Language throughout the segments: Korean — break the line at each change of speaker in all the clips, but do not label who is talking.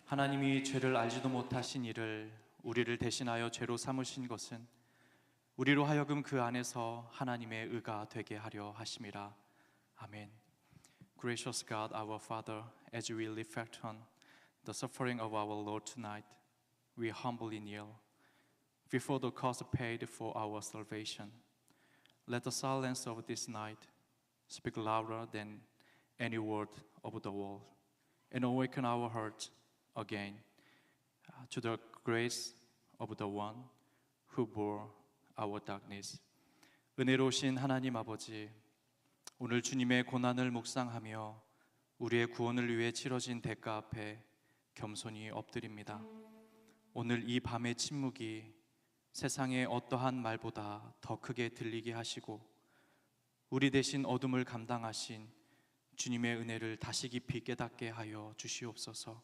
하나님이 죄를 알지도 못하신 이를 우리를 대신하여 죄로 삼으신 것은 우리로 하여금 그 안에서 하나님의 의가 되게 하려 하심이라. 아멘. Gracious God, our Father, as we reflect on the suffering of our Lord tonight, we humbly kneel before the cost paid for our salvation. Let the silence of this night speak louder than any word of the world, and awaken our hearts again to the grace of the one who bore our darkness. 은혜로우신 하나님 아버지, 오늘 주님의 고난을 묵상하며 우리의 구원을 위해 치러진 대가 앞에 겸손히 엎드립니다. 오늘 이 밤의 침묵이 세상의 어떠한 말보다 더 크게 들리게 하시고 우리 대신 어둠을 감당하신 주님의 은혜를 다시 깊이 깨닫게 하여 주시옵소서.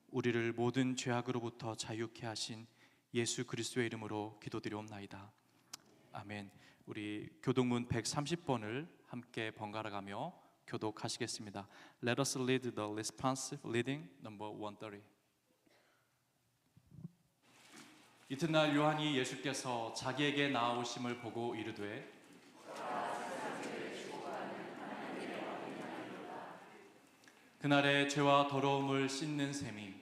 우리를 모든 죄악으로부터 자유케 하신 예수 그리스도의 이름으로 기도드리옵나이다. 아멘. 우리 교독문 130번을 함께 번갈아 가며 교독하시겠습니다. Let us lead the responsive reading number 130. 이튿날 요한이 예수께서 자기에게 나아오심을 보고 이르되 그날의 죄와 더러움을 씻는 셈이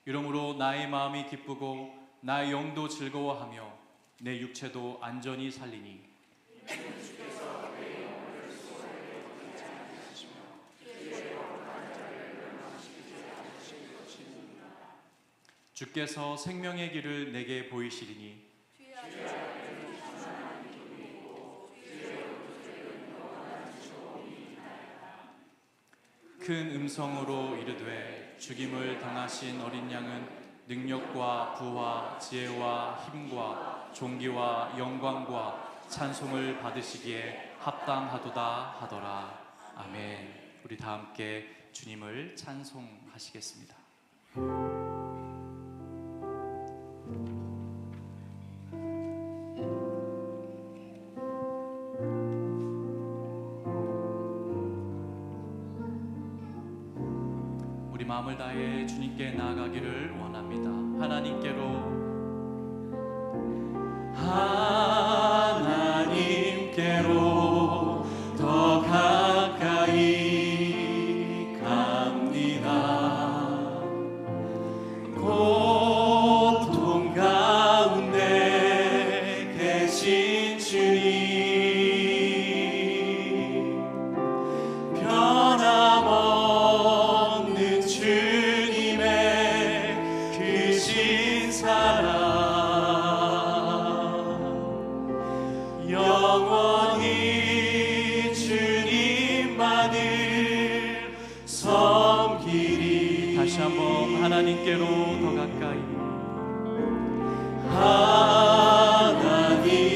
이러므로 나의 마음이 기쁘고 나의 영도 즐거워하며 내 육체도 안전히 살리니 주께서 생명의 길을 내게 보이시리니 큰 음성으로 이르되 죽임을 당하신 어린 양은 능력과 부와 지혜와 힘과 존귀와 영광과 찬송을 받으시기에 합당하도다 하더라. 아멘. 우리 다 함께 주님을 찬송하시겠습니다. 우리 마음을 다해 주님께 나아가기를 원합니다. 하나님께로 더 가까이 갑니다. 고통 가운데 계신 주님, 변함없는 주님의 크신 사랑, 영원히 주님만을 섬기리. 다시 한번 하나님께로 더 가까이,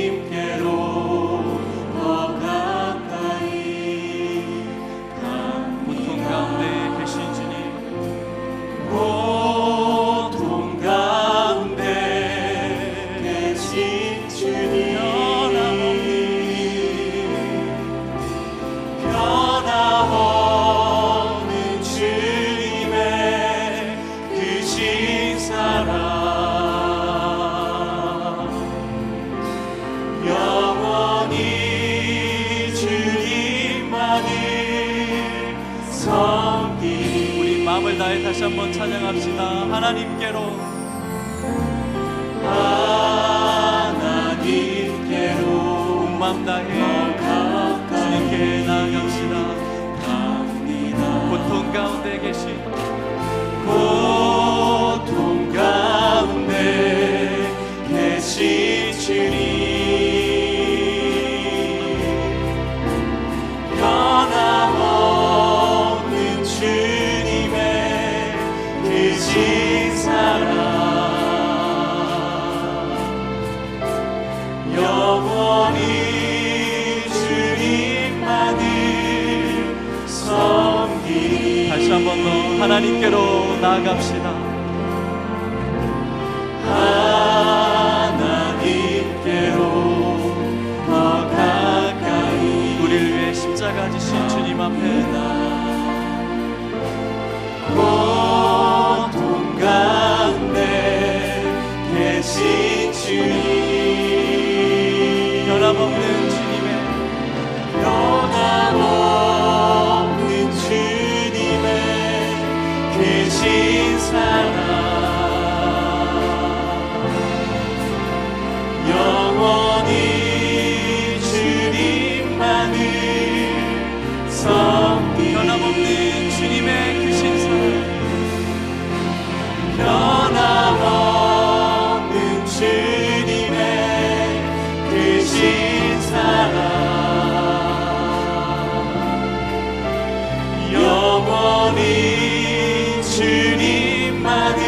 하나님께로 더 가까이 고통 가운데 계신 주님, 고통 가운데 계신 주님, 변함없는 주님의 크신 사랑, 영원히 주님만을 섬기리. 우리 마음을 다해 다시 한번 찬양합시다. 하나님께로 온 마음 다해 주님께 나아갑시다. 고통 가운데 계신, 고통 가운데 계신 주님, 변함없는 주님의 크신 사랑, 영원히 주님만을 섬기리. 다시 한 번 더 하나님께로 나아갑시다. 하나님께로 더 가까이 우리를 위해 십자가에 십자가 지신 주님 앞에
고통 가운데 계신 주님,
변함없는 주님의
변함없는 주님의 계신 사랑 영원히 주님만을 섬기
변함없는 주님의 크신 사랑
변함없는 주님의 크신 사랑 영원히 주님만을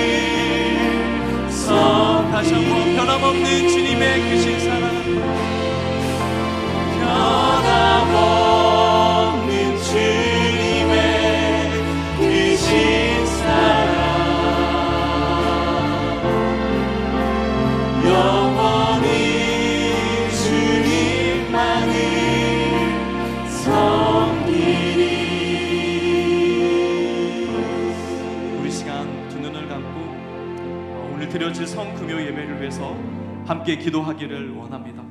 다시 한번 변함없는 주님의 크신 사랑
변함없는 주님의 크신 사랑 영원히 주님만을 섬기리.
우리 시간 두 눈을 감고 오늘 드려질 성금요 예배를 위해서 함께 기도하기를 원합니다.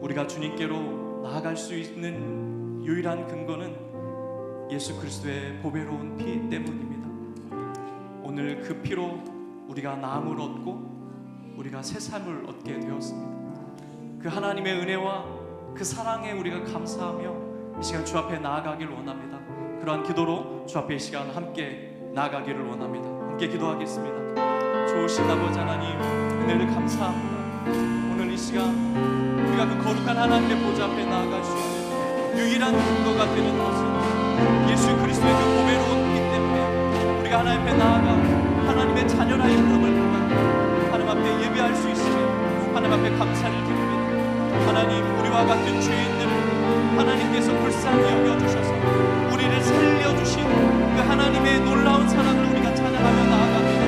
우리가 주님께로 나아갈 수 있는 유일한 근거는 예수 그리스도의 보배로운 피 때문입니다. 오늘 그 피로 우리가 나음을 얻고 우리가 새 삶을 얻게 되었습니다. 그 하나님의 은혜와 그 사랑에 우리가 감사하며 이 시간 주 앞에 나아가길 원합니다. 그러한 기도로 주 앞에 이 시간 함께 나아가기를 원합니다. 함께 기도하겠습니다. 좋으신 아버지 하나님, 은혜를 감사합니다. 오늘 이 시간 우리가 그 거룩한 하나님의 보좌 앞에 나아갈 수 있는 유일한 근거가 되는 것은 예수 그리스도의 그 보배로운 피 때문에 우리가 하나님 앞에 나아가 하나님의 자녀라의 이름을 받아 하나님 앞에 예배할 수 있으며 하나님 앞에 감사를 드립니다. 하나님, 우리와 같은 죄인들을 하나님께서 불쌍히 여겨주셔서 우리를 살려주신 그 하나님의 놀라운 사랑을 우리가 찬양하며 나아갑니다.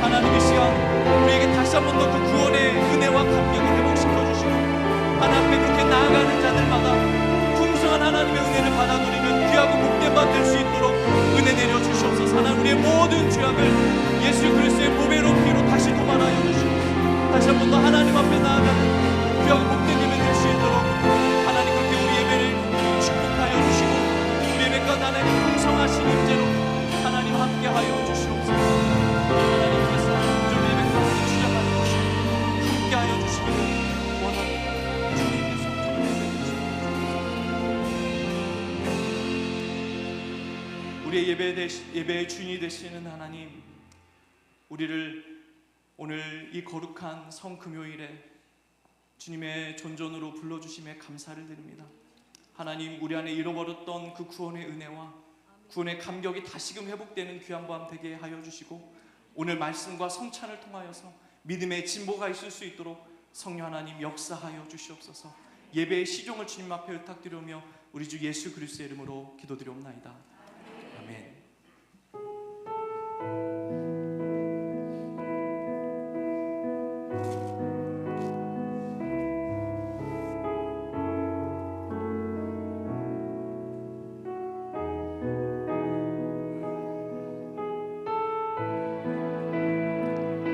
하나님, 이 시간 우리에게 다시 한 번 더 그 구원의 은혜와 감격을 회복시켜주시고 하나님 앞에 그렇게 나아가는 자들마다 풍성한 하나님의 은혜를 받아 누리는 귀하고 복된 바 될 수 있도록 은혜 내려주시옵소서. 하나님, 우리의 모든 죄악을 예수 그리스도의 보배로운 피로 다시 도말하여 주시고 다시 한 번 더 하나님 앞에 나아가는 귀하고 복된 예배 될 수 있도록 하나님, 그렇게 우리 예배를 축복하여 주시고 우리 예배 가운데 하나님 풍성하신 임재로 하나님 함께하여 주시옵소서. 하나님께서 좀 예배 가운데 주장하는 것이 함께하여 주시기를 원합니다. 주님께서 좀 예배 우리의 예배의 주인이 되시는 하나님, 우리를 오늘 이 거룩한 성금요일에 주님의 존전으로 불러주심에 감사를 드립니다. 하나님, 우리 안에 잃어버렸던 그 구원의 은혜와 구원의 감격이 다시금 회복되는 귀한 밤 되게 하여 주시고 오늘 말씀과 성찬을 통하여서 믿음의 진보가 있을 수 있도록 성령 하나님 역사하여 주시옵소서. 예배의 시종을 주님 앞에 의탁드리며 우리 주 예수 그리스도의 이름으로 기도드리옵나이다. 아멘.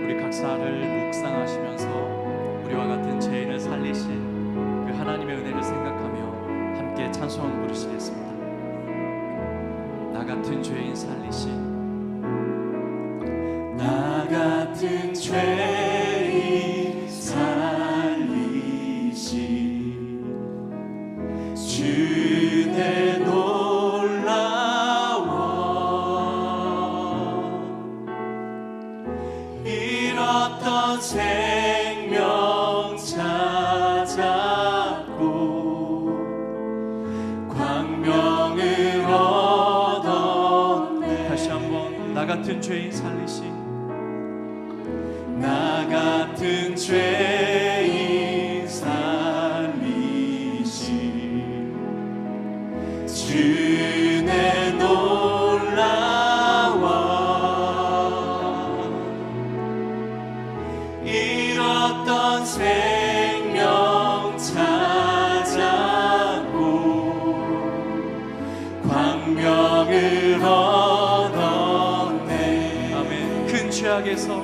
우리 각사를 묵상하시면서 우리와 같은 죄인을 살리신 그 하나님의 은혜를 생각하며 함께 찬송 부르시겠습니다. 나 같은 죄인 살리신,
나 같은 죄인 살리신 주의 놀라워 잃었던 생명 찾았고 광명을 얻었네.
다시 한번 나 같은 죄인 살리신,
나 같은 죄인 살리신 주의 놀라워 잃었던 생명 찾았고 생명을 얻었네.
아멘. 큰 죄악에서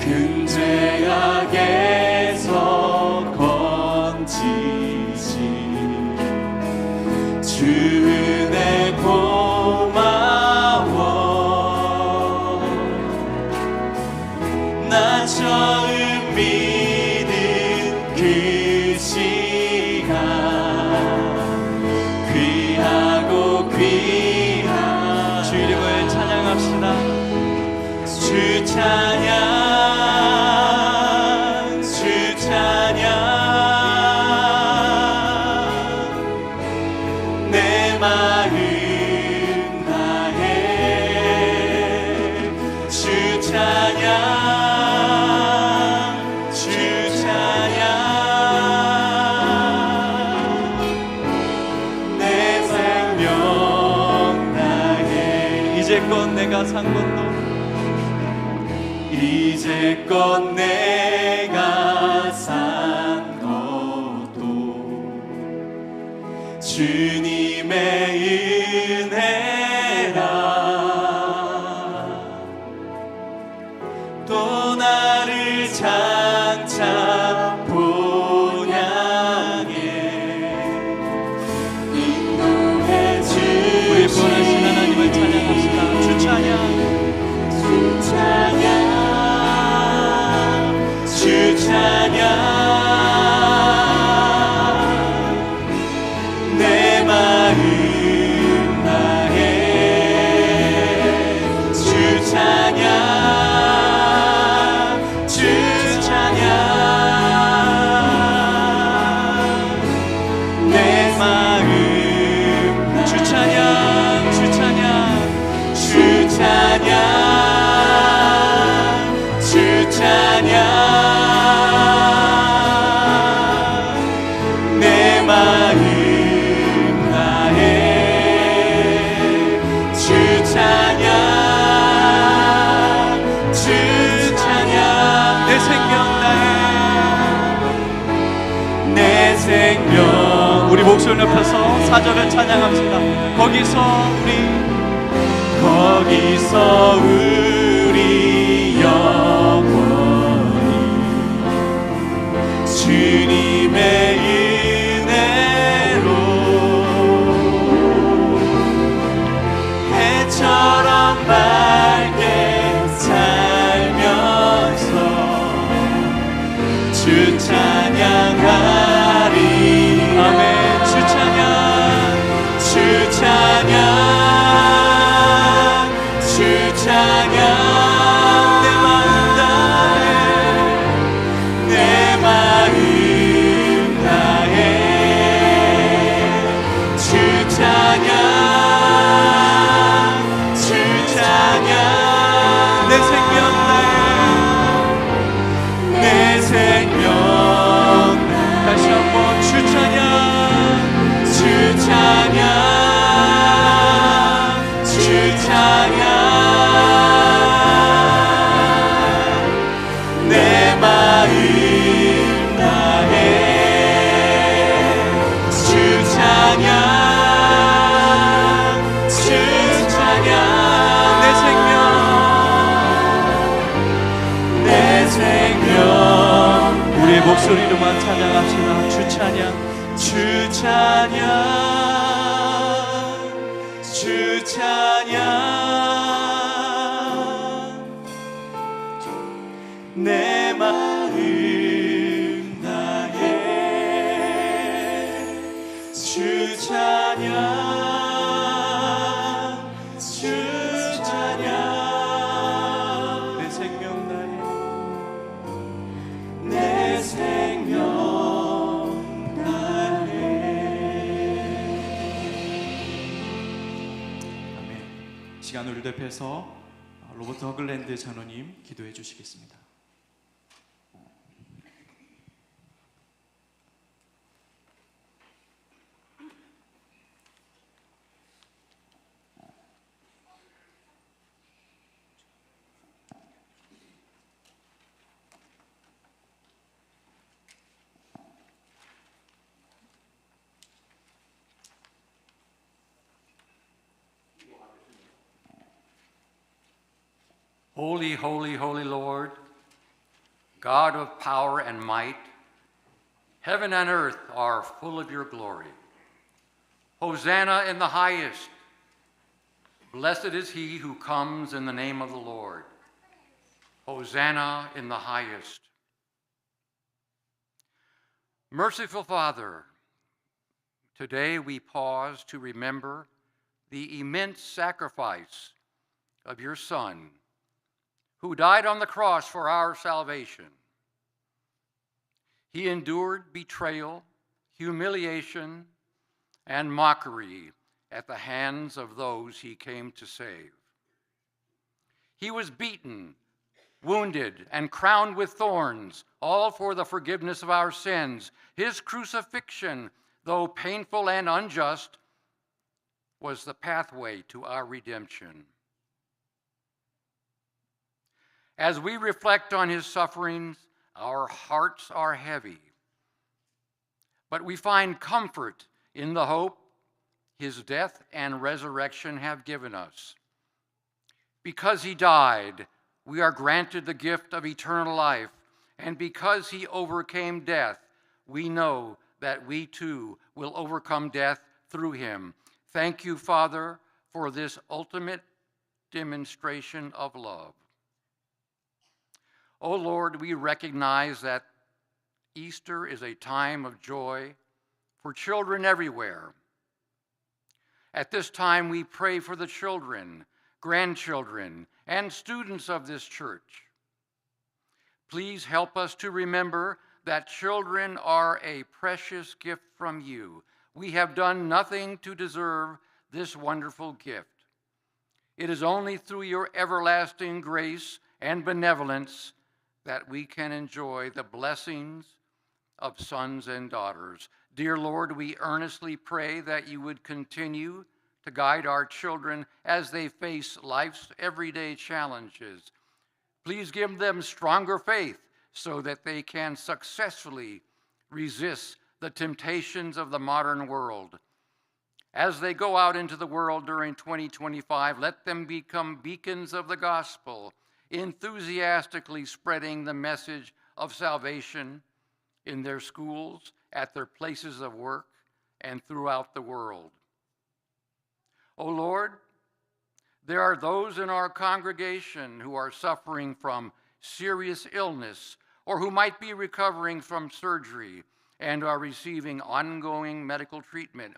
큰 죄악에서 건지시 주 은혜 고마워. 나 처음 믿은 그 시간 귀하고 귀한
주 이름을 찬양합시다.
주 찬양 주 찬양 내 마음 다해 주 찬양 주 찬양 내 생명 다해
이제껏 내가 산 것도
이제껏 내가 산 것도 주님의 은혜라. 또 나를 장차 본향에 인도해 주시니
우리 구원하신 하나님을 찬양합시다. 주 찬양
주 찬양 주 찬양 내 마음 다해 주 찬양 주 찬양 내 마음
주 찬양 주 찬양
주 찬양 주 찬양 내 마음 다해 주 찬양 주 찬양
내 생명 다해
내 생명
우리 목소리 높여서 사절을 찬양합시다.
거기서 우리 영원히 주님의 은혜로 해처럼 밝게 살면서 주 찬양하리.
아멘. 주 찬양
주 찬양 주 찬양 내 마음 다해 내 마음 다해 주 찬양 주 찬양 내 생명 다해 내 생명
다시 한번 주 찬양
주 찬양 주 찬양 내 마음 다해 주 찬양 주 찬양 내 생명 내 생명
우리의 목소리로만 찬양합시다. 주 찬양
주 찬양 주 찬양 내 마음 다해 주 찬양 주 찬양
내 생명 다해
내 생명 다해.
아멘. 시간 우리 대표해서 로버트 허글랜드 장로님 기도해 주시겠습니다.
Holy, holy, holy Lord, God of power and might, heaven and earth are full of your glory. Hosanna in the highest. Blessed is he who comes in the name of the Lord. Hosanna in the highest. Merciful Father, today we pause to remember the immense sacrifice of your Son, who died on the cross for our salvation. He endured betrayal, humiliation, and mockery at the hands of those he came to save. He was beaten, wounded, and crowned with thorns, all for the forgiveness of our sins. His crucifixion, though painful and unjust, was the pathway to our redemption. As we reflect on his sufferings, our hearts are heavy, but we find comfort in the hope his death and resurrection have given us. Because he died, we are granted the gift of eternal life, and because he overcame death, we know that we too will overcome death through him. Thank you, Father, for this ultimate demonstration of love. O Lord, we recognize that Easter is a time of joy for children everywhere. At this time, we pray for the children, grandchildren, and students of this church. Please help us to remember that children are a precious gift from you. We have done nothing to deserve this wonderful gift. It is only through your everlasting grace and benevolence that we can enjoy the blessings of sons and daughters. Dear Lord, we earnestly pray that you would continue to guide our children as they face life's everyday challenges. Please give them stronger faith so that they can successfully resist the temptations of the modern world. As they go out into the world during 2025, let them become beacons of the gospel, enthusiastically spreading the message of salvation in their schools, at their places of work, and throughout the world. O Lord, there are those in our congregation who are suffering from serious illness or who might be recovering from surgery and are receiving ongoing medical treatment.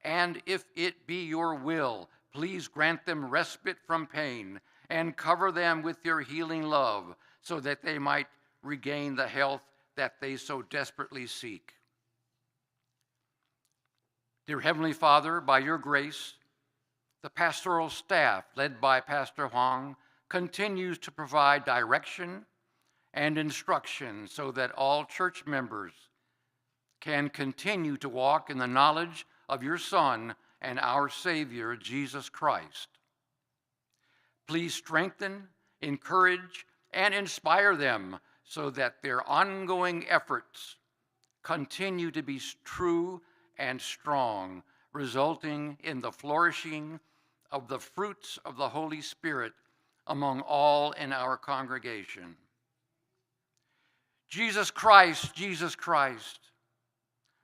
And if it be your will, please grant them respite from pain and cover them with your healing love so that they might regain the health that they so desperately seek. Dear Heavenly Father, by your grace, the pastoral staff, led by Pastor Huang, continues to provide direction and instruction so that all church members can continue to walk in the knowledge of your Son and our Savior, Jesus Christ. Please strengthen, encourage, and inspire them so that their ongoing efforts continue to be true and strong, resulting in the flourishing of the fruits of the Holy Spirit among all in our congregation. Jesus Christ,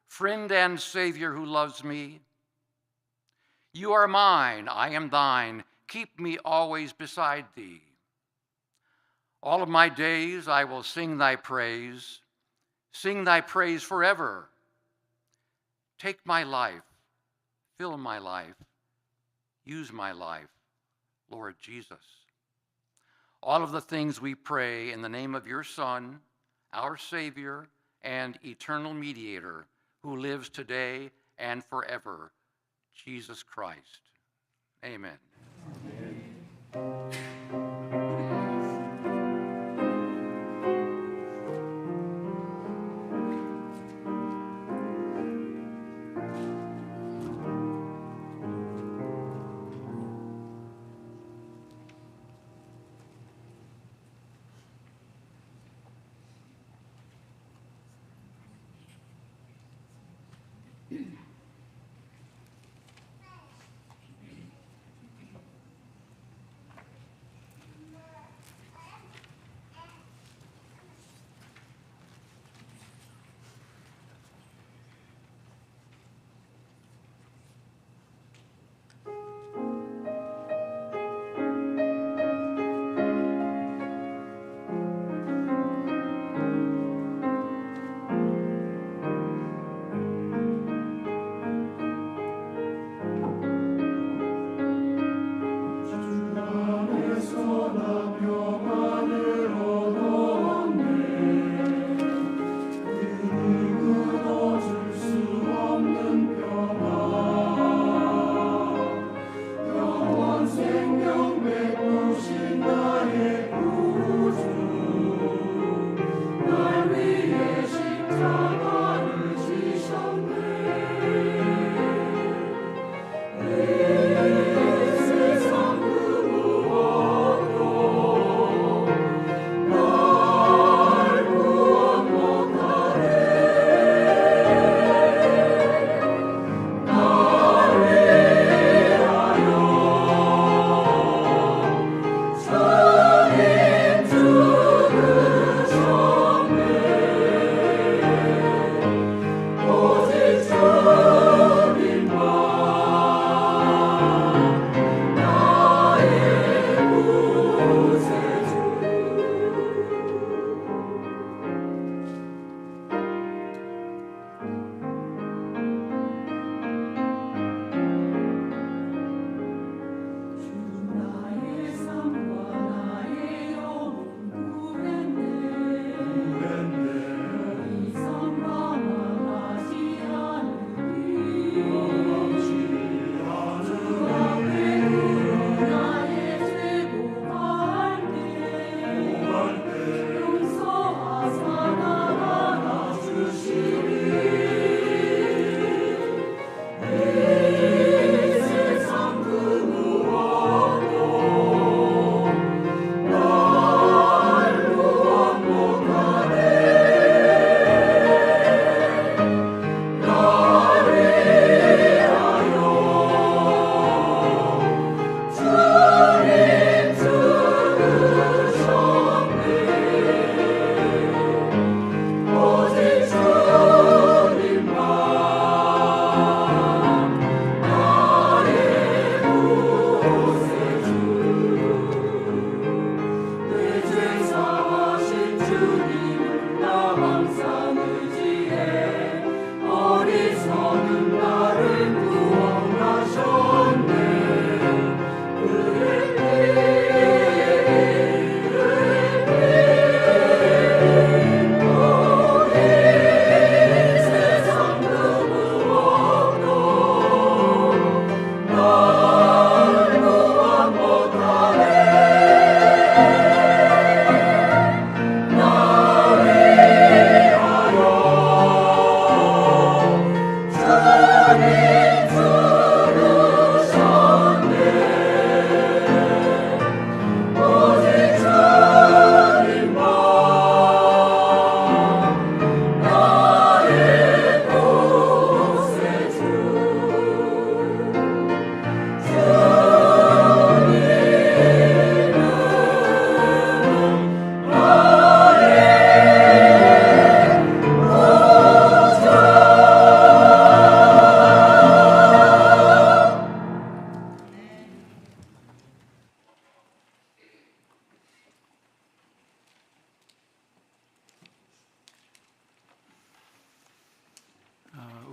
friend and Savior who loves me, you are mine, I am thine, keep me always beside thee. All of my days I will sing thy praise forever. Take my life, fill my life, use my life, Lord Jesus. All of the things we pray in the name of your Son, our Savior and eternal mediator, who lives today and forever, Jesus Christ. Amen.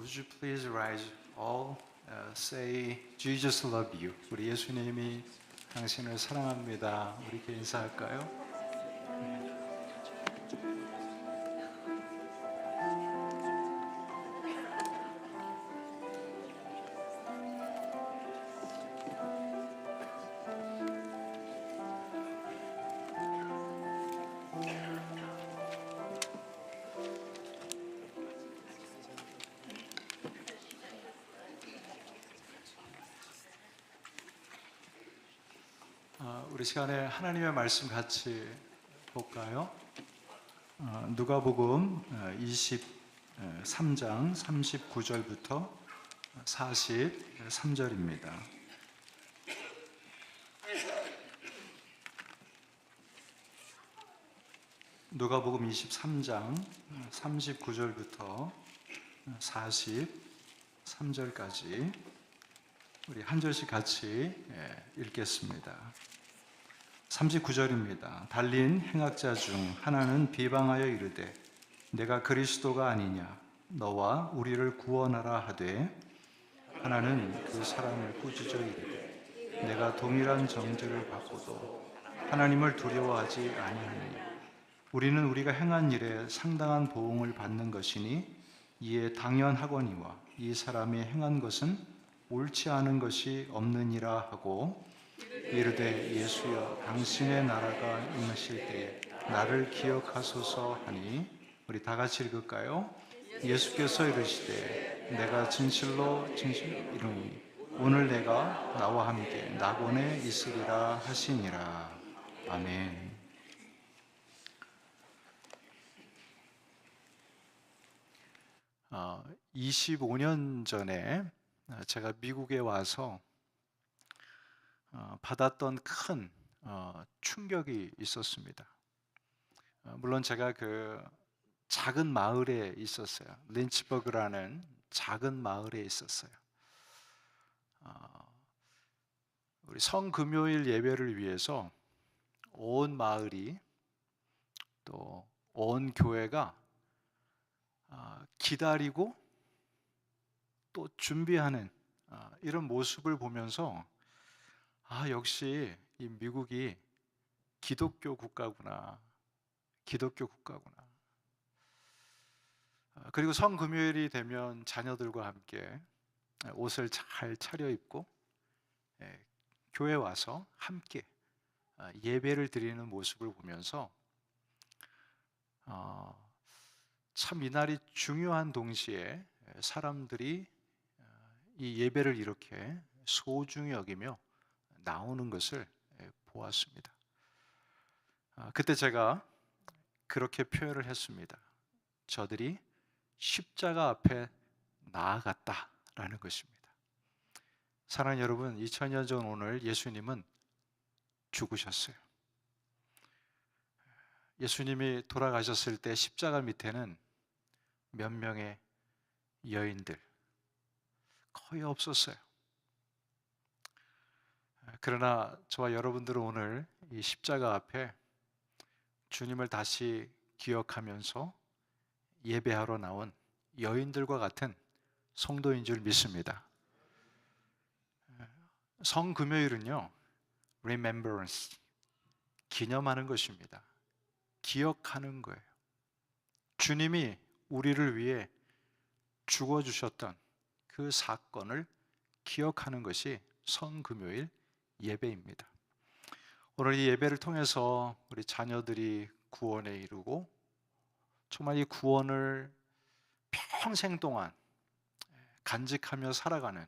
Would you please rise all say Jesus love you. 우리 예수님이 당신을 사랑합니다. 우리 이렇게 인사할까요? 우리 시간에 하나님의 말씀 같이 볼까요? 누가복음 23장 39절부터 43절입니다. 누가복음 23장 39절부터 43절까지 우리 한 절씩 같이 읽겠습니다. 39절입니다. 달린 행악자 중 하나는 비방하여 이르되 내가 그리스도가 아니냐 너와 우리를 구원하라 하되 하나는 그 사람을 꾸짖어 이르되 내가 동일한 정죄를 받고도 하나님을 두려워하지 아니하느냐 우리는 우리가 행한 일에 상당한 보응을 받는 것이니 이에 당연하거니와 이 사람이 행한 것은 옳지 않은 것이 없느니라 하고 이르되 예수여 당신의 나라가 임하실 때에 나를 기억하소서 하니 우리 다 같이 읽을까요? 예수께서 이르시되 내가 진실로 이르노니 오늘 내가 나와 함께 낙원에 있으리라 하시니라. 아멘. 어, 25년 전에 제가 미국에 와서 받았던 큰 충격이 있었습니다. 물론 제가 그 작은 마을에 있었어요. 린치버그라는 작은 마을에 있었어요. 우리 성금요일 예배를 위해서 온 마을이 또 온 교회가 기다리고 또 준비하는 이런 모습을 보면서 역시 이 미국이 기독교 국가구나. 기독교 국가구나. 그리고 성금요일이 되면 자녀들과 함께 옷을 잘 차려입고 교회 와서 함께 예배를 드리는 모습을 보면서 참 이날이 중요한 동시에 사람들이 이 예배를 이렇게 소중히 여기며 나오는 것을 보았습니다. 그때 제가 그렇게 표현을 했습니다. 저들이 십자가 앞에 나아갔다라는 것입니다. 사랑하는 여러분, 2000년 전 오늘 예수님은 죽으셨어요. 예수님이 돌아가셨을 때 십자가 밑에는 몇 명의 여인들 거의 없었어요. 그러나 저와 여러분들은 오늘 이 십자가 앞에 주님을 다시 기억하면서 예배하러 나온 여인들과 같은 성도인 줄 믿습니다. 성금요일은요, remembrance, 기념하는 것입니다. 기억하는 거예요. 주님이 우리를 위해 죽어주셨던 그 사건을 기억하는 것이 성금요일 예배입니다. 오늘 이 예배를 통해서 우리 자녀들이 구원에 이르고 정말 이 구원을 평생 동안 간직하며 살아가는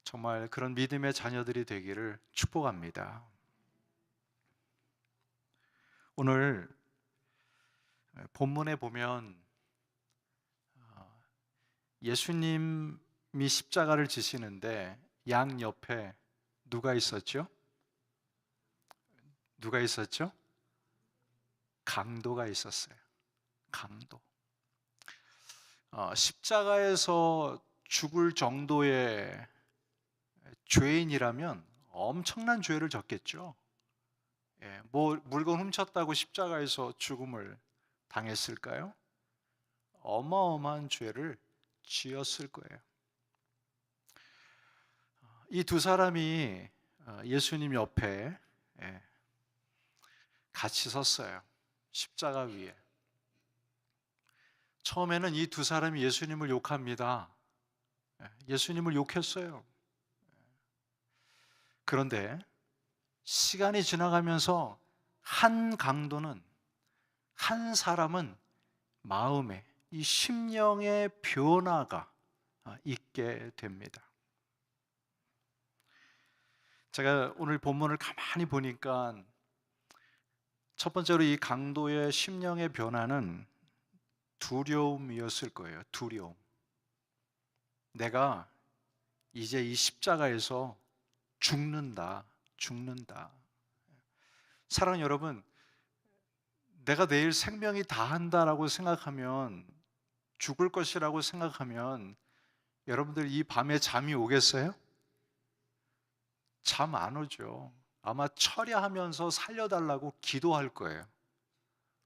정말 그런 믿음의 자녀들이 되기를 축복합니다. 오늘 본문에 보면 예수님이 십자가를 지시는데 양 옆에 누가 있었죠? 누가 있었죠? 강도가 있었어요. 강도. 십자가에서 죽을 정도의 죄인이라면 엄청난 죄를 졌겠죠. 뭐 물건 훔쳤다고 십자가에서 죽음을 당했을까요? 어마어마한 죄를 지었을 거예요. 이 두 사람이 예수님 옆에 같이 섰어요. 십자가 위에. 처음에는 이 두 사람이 예수님을 욕합니다. 예수님을 욕했어요. 그런데 시간이 지나가면서 한 강도는, 한 사람은 마음에, 이 심령의 변화가 있게 됩니다. 제가 오늘 본문을 가만히 보니까 첫 번째로 이 강도의 심령의 변화는 두려움이었을 거예요. 두려움. 내가 이제 이 십자가에서 죽는다. 사랑하는 여러분, 내가 내일 생명이 다한다라고 생각하면, 죽을 것이라고 생각하면 여러분들 이 밤에 잠이 오겠어요? 잠 안 오죠. 아마 철야하면서 살려달라고 기도할 거예요.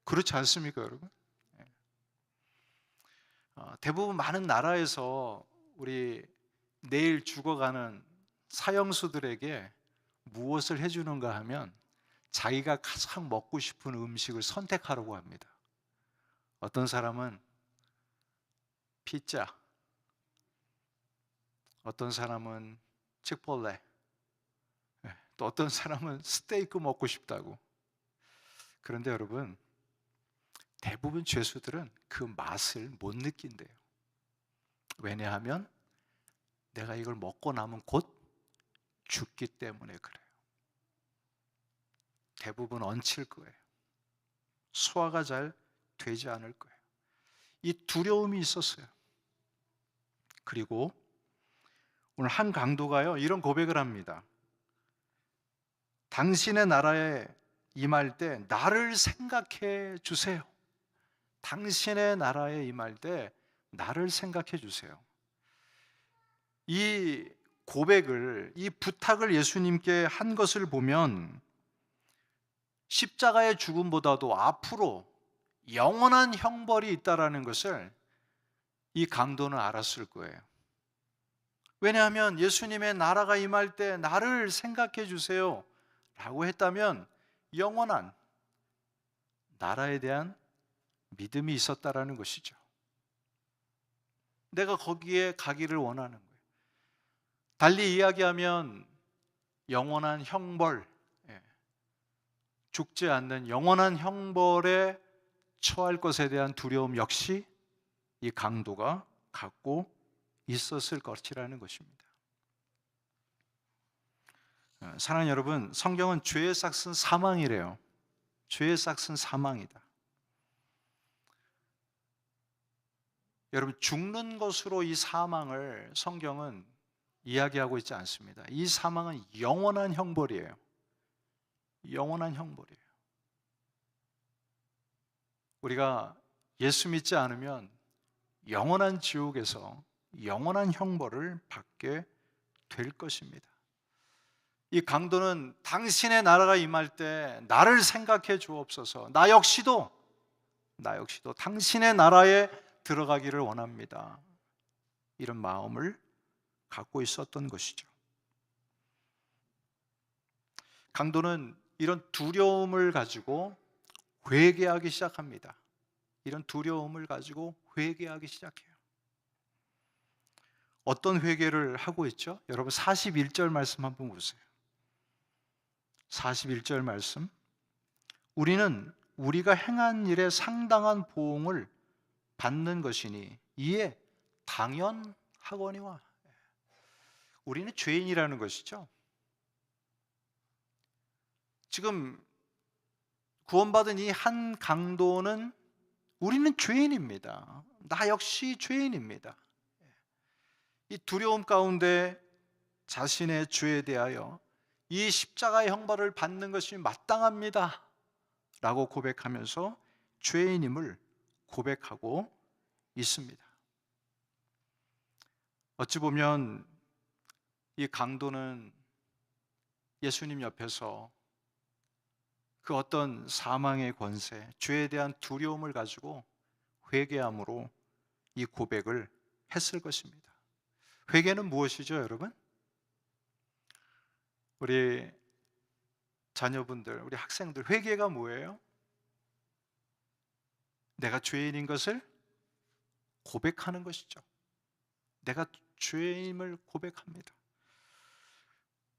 그렇지 않습니까, 여러분? 대부분 많은 나라에서 우리 내일 죽어가는 사형수들에게 무엇을 해주는가 하면 자기가 가장 먹고 싶은 음식을 선택하라고 합니다. 어떤 사람은 피자, 어떤 사람은 치폴레, 또 어떤 사람은 스테이크 먹고 싶다고. 그런데 여러분, 대부분 죄수들은 그 맛을 못 느낀대요. 왜냐하면 내가 이걸 먹고 나면 곧 죽기 때문에 그래요. 대부분 얹힐 거예요. 소화가 잘 되지 않을 거예요. 이 두려움이 있었어요. 그리고 오늘 한 강도가요, 이런 고백을 합니다. 당신의 나라에 임할 때 나를 생각해 주세요. 당신의 나라에 임할 때 나를 생각해 주세요. 이 고백을, 이 부탁을 예수님께 한 것을 보면 십자가의 죽음보다도 앞으로 영원한 형벌이 있다라는 것을 이 강도는 알았을 거예요. 왜냐하면 예수님의 나라가 임할 때 나를 생각해 주세요 라고 했다면 영원한 나라에 대한 믿음이 있었다라는 것이죠. 내가 거기에 가기를 원하는 거예요. 달리 이야기하면 영원한 형벌, 죽지 않는 영원한 형벌에 처할 것에 대한 두려움 역시 이 강도가 갖고 있었을 것이라는 것입니다. 사랑하는 여러분, 성경은 죄의 삭은 사망이래요. 죄의 삭은 사망이다. 여러분, 죽는 것으로 이 사망을 성경은 이야기하고 있지 않습니다. 이 사망은 영원한 형벌이에요. 영원한 형벌이에요. 우리가 예수 믿지 않으면 영원한 지옥에서 영원한 형벌을 받게 될 것입니다. 이 강도는 당신의 나라가 임할 때 나를 생각해 주옵소서. 나 역시도 당신의 나라에 들어가기를 원합니다. 이런 마음을 갖고 있었던 것이죠. 강도는 이런 두려움을 가지고 회개하기 시작합니다. 이런 두려움을 가지고 회개하기 시작해요. 어떤 회개를 하고 있죠? 여러분 41절 말씀 한번 보세요. 41절 말씀. 우리는 우리가 행한 일에 상당한 보응을 받는 것이니 이에 당연하도다. 하거니와. 우리는 죄인이라는 것이죠. 지금 구원받은 이 한 강도는 우리는 죄인입니다. 나 역시 죄인입니다. 이 두려움 가운데 자신의 죄에 대하여 이 십자가의 형벌을 받는 것이 마땅합니다 라고 고백하면서 죄인임을 고백하고 있습니다. 어찌 보면 이 강도는 예수님 옆에서 그 어떤 사망의 권세, 죄에 대한 두려움을 가지고 회개함으로 이 고백을 했을 것입니다. 회개는 무엇이죠, 여러분? 우리 자녀분들, 우리 학생들, 회개가 뭐예요? 내가 죄인인 것을 고백하는 것이죠. 내가 죄임을 고백합니다.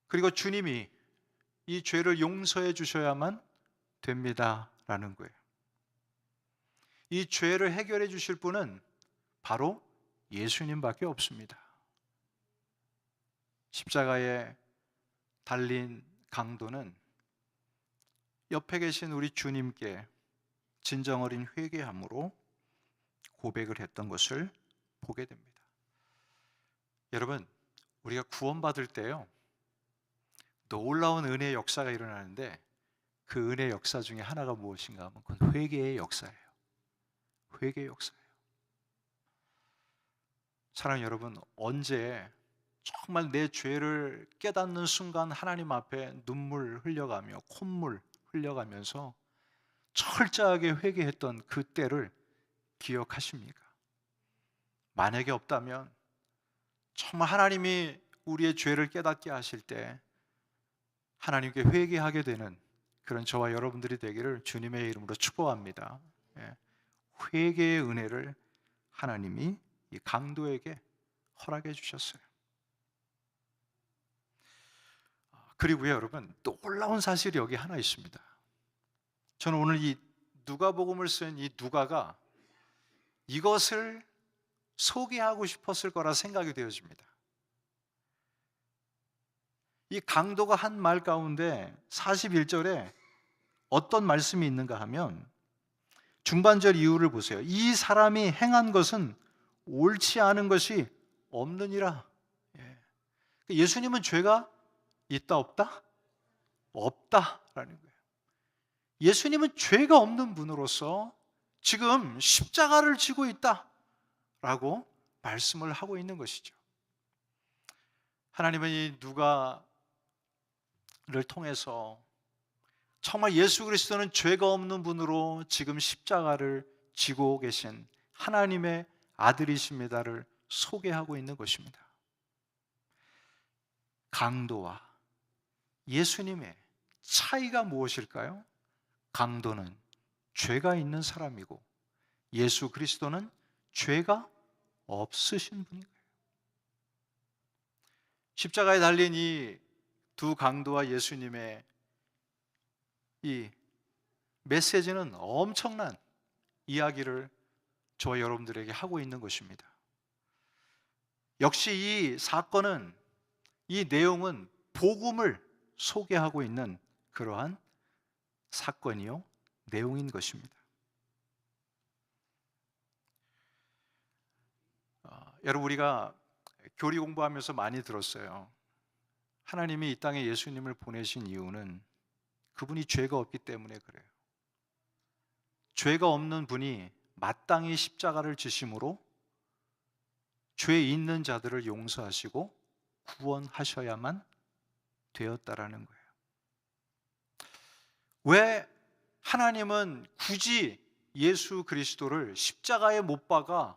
그리고 주님이 이 죄를 용서해 주셔야만 됩니다라는 거예요. 이 죄를 해결해 주실 분은 바로 예수님밖에 없습니다. 십자가에 달린 강도는 옆에 계신 우리 주님께 진정 어린 회개함으로 고백을 했던 것을 보게 됩니다. 여러분, 우리가 구원받을 때요, 놀라운 은혜의 역사가 일어나는데 그 은혜의 역사 중에 하나가 무엇인가 하면 그건 회개의 역사예요. 회개의 역사예요. 사랑하는 여러분, 언제 정말 내 죄를 깨닫는 순간 하나님 앞에 눈물 흘려가며 콧물 흘려가면서 철저하게 회개했던 그 때를 기억하십니까? 만약에 없다면 정말 하나님이 우리의 죄를 깨닫게 하실 때 하나님께 회개하게 되는 그런 저와 여러분들이 되기를 주님의 이름으로 축복합니다. 회개의 은혜를 하나님이 이 강도에게 허락해 주셨어요. 그리고요, 여러분, 놀라운 사실이 여기 하나 있습니다. 저는 오늘 이 누가복음을 쓴 이 누가가 이것을 소개하고 싶었을 거라 생각이 되어집니다. 이 강도가 한 말 가운데 41절에 어떤 말씀이 있는가 하면 중반절 이유를 보세요. 이 사람이 행한 것은 옳지 않은 것이 없느니라. 예수님은 죄가 있다 없다? 없다라는 거예요. 예수님은 죄가 없는 분으로서 지금 십자가를 지고 있다라고 말씀을 하고 있는 것이죠. 하나님은 이 누가를 통해서 정말 예수 그리스도는 죄가 없는 분으로 지금 십자가를 지고 계신 하나님의 아들이십니다를 소개하고 있는 것입니다. 강도와 예수님의 차이가 무엇일까요? 강도는 죄가 있는 사람이고 예수 그리스도는 죄가 없으신 분인 거예요. 십자가에 달린 이 두 강도와 예수님의 이 메시지는 엄청난 이야기를 저와 여러분들에게 하고 있는 것입니다. 역시 이 사건은, 이 내용은 복음을 소개하고 있는 그러한 사건이요, 내용인 것입니다. 여러분, 우리가 교리 공부하면서 많이 들었어요. 하나님이 이 땅에 예수님을 보내신 이유는 그분이 죄가 없기 때문에 그래요. 죄가 없는 분이 마땅히 십자가를 지심으로 죄 있는 자들을 용서하시고 구원하셔야만 되었다라는 거예요. 왜 하나님은 굳이 예수 그리스도를 십자가에 못 박아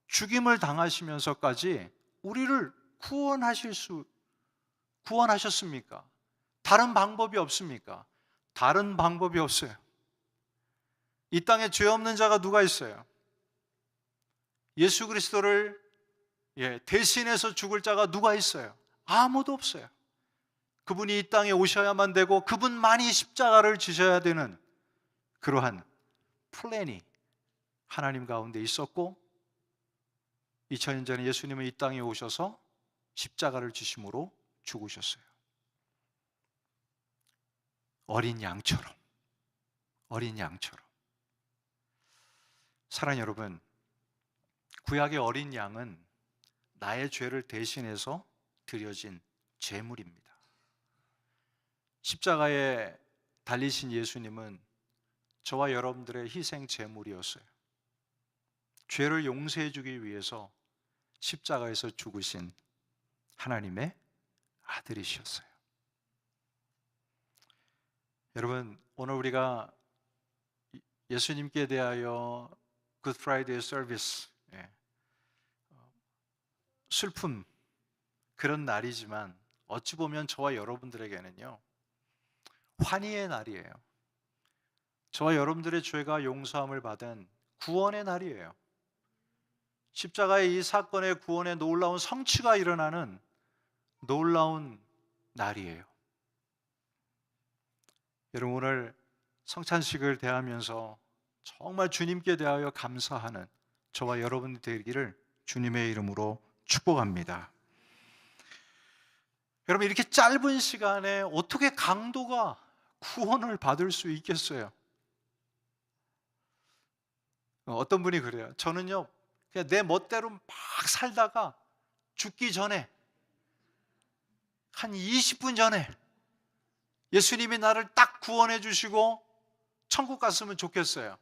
죽임을 당하시면서까지 우리를 구원하셨습니까? 다른 방법이 없습니까? 다른 방법이 없어요. 이 땅에 죄 없는 자가 누가 있어요? 예수 그리스도를 대신해서 죽을 자가 누가 있어요? 아무도 없어요. 그분이 이 땅에 오셔야만 되고 그분만이 십자가를 지셔야 되는 그러한 플랜이 하나님 가운데 있었고, 2000년 전에 예수님은 이 땅에 오셔서 십자가를 지심으로 죽으셨어요. 어린 양처럼. 사랑하는 여러분, 구약의 어린 양은 나의 죄를 대신해서 드려진 제물입니다. 십자가에 달리신 예수님은 저와 여러분들의 희생 제물이었어요. 죄를 용서해 주기 위해서 십자가에서 죽으신 하나님의 아들이셨어요. 여러분, 오늘 우리가 예수님께 대하여 Good Friday Service, 슬픔, 그런 날이지만 어찌 보면 저와 여러분들에게는요, 환희의 날이에요. 저와 여러분들의 죄가 용서함을 받은 구원의 날이에요. 십자가의 이 사건의 구원의 놀라운 성취가 일어나는 놀라운 날이에요. 여러분, 오늘 성찬식을 대하면서 정말 주님께 대하여 감사하는 저와 여러분이 되기를 주님의 이름으로 축복합니다. 여러분, 이렇게 짧은 시간에 어떻게 강도가 구원을 받을 수 있겠어요? 어떤 분이 그래요. 저는요, 그냥 내 멋대로 막 살다가 죽기 전에, 한 20분 전에 예수님이 나를 딱 구원해 주시고 천국 갔으면 좋겠어요.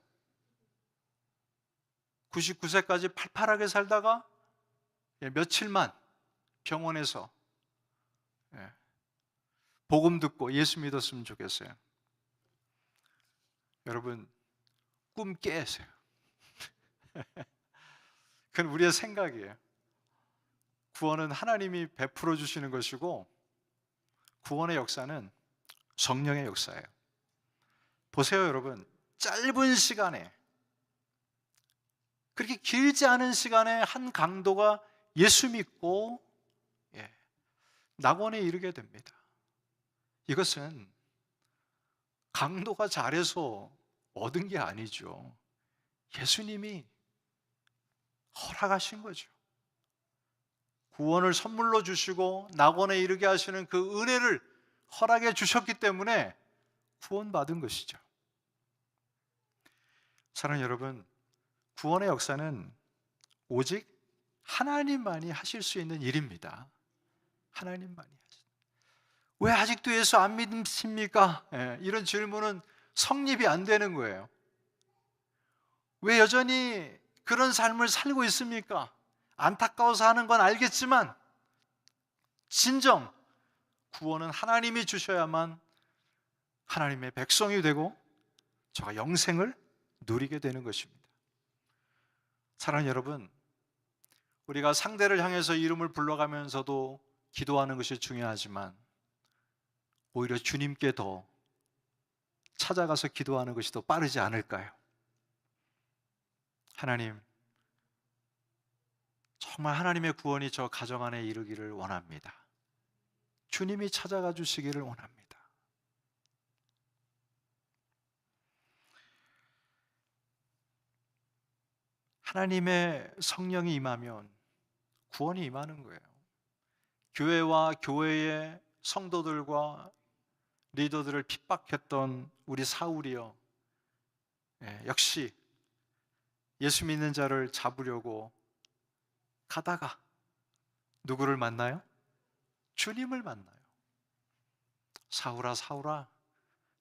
99세까지 팔팔하게 살다가 며칠만 병원에서 복음 듣고 예수 믿었으면 좋겠어요. 여러분, 꿈 깨세요. 그건 우리의 생각이에요. 구원은 하나님이 베풀어 주시는 것이고, 구원의 역사는 성령의 역사예요. 보세요, 여러분. 짧은 시간에, 그렇게 길지 않은 시간에 한 강도가 예수 믿고 낙원에 이르게 됩니다. 이것은 강도가 잘해서 얻은 게 아니죠. 예수님이 허락하신 거죠. 구원을 선물로 주시고 낙원에 이르게 하시는 그 은혜를 허락해 주셨기 때문에 구원받은 것이죠. 사랑하는 여러분, 구원의 역사는 오직 하나님만이 하실 수 있는 일입니다. 하나님만이 하십니다. 왜 아직도 예수 안 믿습니까? 이런 질문은 성립이 안 되는 거예요. 왜 여전히 그런 삶을 살고 있습니까? 안타까워서 하는 건 알겠지만 진정 구원은 하나님이 주셔야만 하나님의 백성이 되고 저가 영생을 누리게 되는 것입니다. 사랑하는 여러분, 우리가 상대를 향해서 이름을 불러가면서도 기도하는 것이 중요하지만 오히려 주님께 더 찾아가서 기도하는 것이 더 빠르지 않을까요? 하나님, 정말 하나님의 구원이 저 가정 안에 이르기를 원합니다. 주님이 찾아가 주시기를 원합니다. 하나님의 성령이 임하면 구원이 임하는 거예요. 교회와 교회의 성도들과 리더들을 핍박했던 우리 사울이요, 역시 예수 믿는 자를 잡으려고 가다가 누구를 만나요? 주님을 만나요. 사울아, 사울아,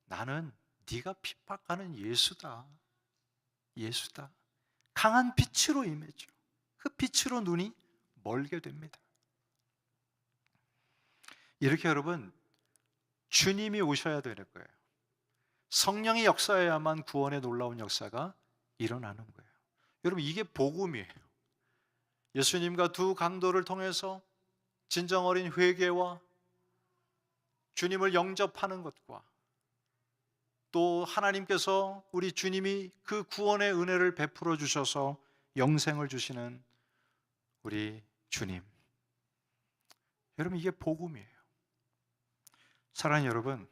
나는 네가 핍박하는 예수다. 예수다. 강한 빛으로 임했죠. 그 빛으로 눈이 멀게 됩니다. 이렇게 여러분, 주님이 오셔야 되는 거예요. 성령이 역사해야만 구원의 놀라운 역사가 일어나는 거예요. 여러분, 이게 복음이에요. 예수님과 두 강도를 통해서 진정 어린 회개와 주님을 영접하는 것과 또 하나님께서 우리 주님이 그 구원의 은혜를 베풀어 주셔서 영생을 주시는 우리 주님, 여러분, 이게 복음이에요. 사랑하는 여러분,